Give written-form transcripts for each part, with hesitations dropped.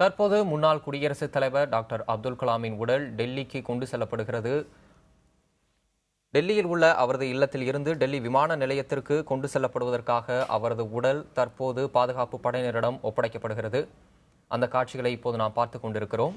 தற்போது முன்னாள் குடியரசுத் தலைவர் டாக்டர் அப்துல் கலாமின் உடல் டெல்லிக்கு கொண்டு செல்லப்படுகிறது. டெல்லியில் உள்ள அவரது இல்லத்தில் இருந்து டெல்லி விமான நிலையத்திற்கு கொண்டு செல்லப்படுவதற்காக அவரது உடல் தற்போது பாதுகாப்பு படையினரிடம் ஒப்படைக்கப்படுகிறது. அந்த காட்சிகளை இப்போது நாம் பார்த்துக் கொண்டிருக்கிறோம்.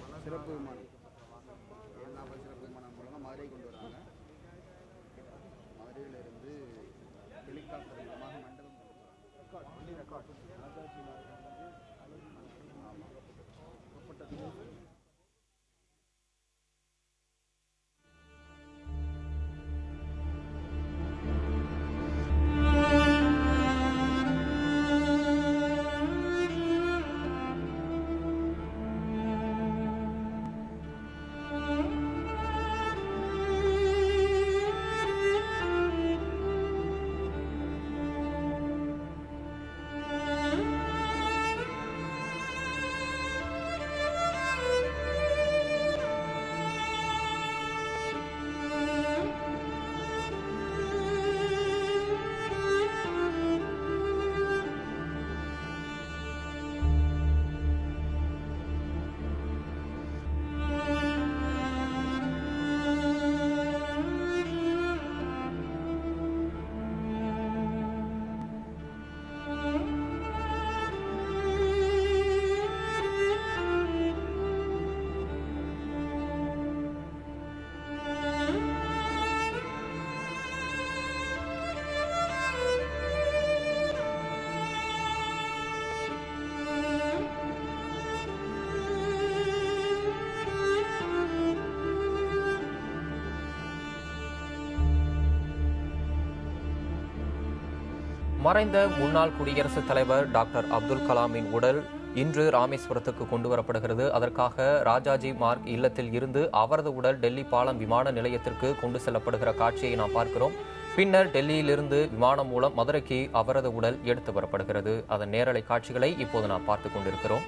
மறைந்த முன்னாள் குடியரசுத் தலைவர் டாக்டர் அப்துல் கலாமின் உடல் இன்று ராமேஸ்வரத்துக்கு கொண்டு வரப்படுகிறது. அதற்காக ராஜாஜி மார்க் இல்லத்தில் இருந்து அவரது உடல் டெல்லி பாலம் விமான நிலையத்திற்கு கொண்டு செல்லப்படுகிற காட்சியை நாம் பார்க்கிறோம். பின்னர் டெல்லியிலிருந்து விமானம் மூலம் மதுரைக்கு அவரது உடல் எடுத்து வரப்படுகிறது. அதன் நேரலை காட்சிகளை இப்போது நாம் பார்த்துக் கொண்டிருக்கிறோம்.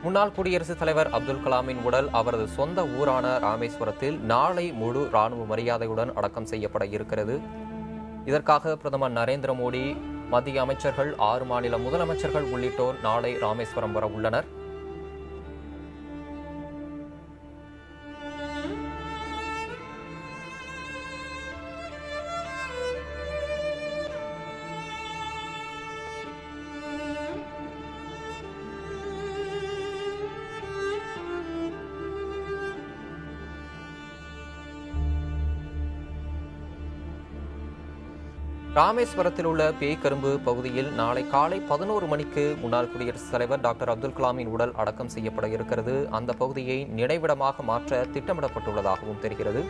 முன்னாள் குடியரசுத் தலைவர் அப்துல் கலாமின் உடல் அவரது சொந்த ஊரான ராமேஸ்வரத்தில் நாளை முழு ராணுவ மரியாதையுடன் அடக்கம் செய்யப்பட இருக்கிறது. இதற்காக பிரதமர் நரேந்திர மோடி, மத்திய அமைச்சர்கள், 6 மாநில முதலமைச்சர்கள் உள்ளிட்டோர் நாளை ராமேஸ்வரம் வர உள்ளனர். ராமேஸ்வரத்தில் உள்ள பேய்கரும்பு பகுதியில் நாளை காலை 11 மணிக்கு முன்னாள் குடியரசுத் தலைவர் டாக்டர் அப்துல் கலாமின் உடல் அடக்கம் செய்யப்பட இருக்கிறது. அந்த பகுதியை நினைவிடமாக மாற்ற திட்டமிடப்பட்டுள்ளதாகவும் தெரிகிறது.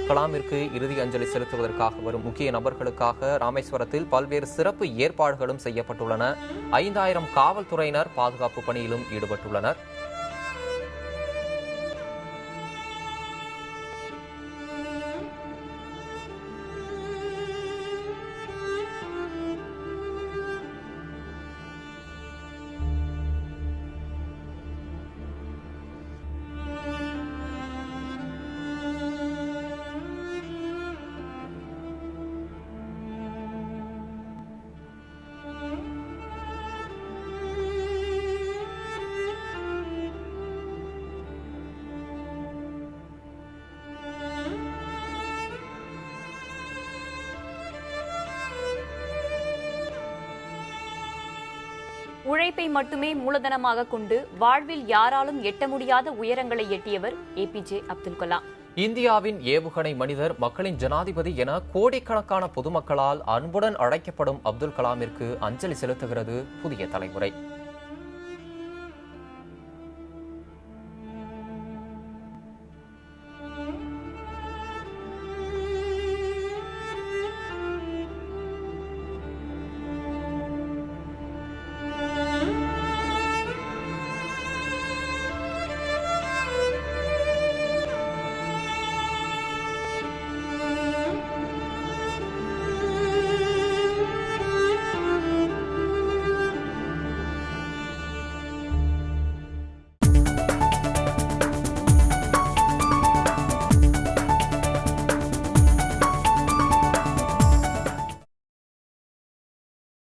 கலாமிற்கு இறுதி அஞ்சலி செலுத்துவதற்காக வரும் முக்கிய நபர்களுக்காக ராமேஸ்வரத்தில் பல்வேறு சிறப்பு ஏற்பாடுகளும் செய்யப்பட்டுள்ளன. 5000 காவல்துறையினர் பாதுகாப்பு பணியிலும் ஈடுபட்டுள்ளனர். உழைப்பை மட்டுமே மூலதனமாக கொண்டு வாழ்வில் யாராலும் எட்ட முடியாத உயரங்களை எட்டியவர் ஏபிஜே அப்துல் கலாம். இந்தியாவின் ஏவுகணை மனிதர், மக்களின் ஜனாதிபதி என கோடிக்கணக்கான பொதுமக்களால் அன்புடன் அழைக்கப்படும் அப்துல் கலாமிற்கு அஞ்சலி செலுத்துகிறது புதிய தலைமுறை.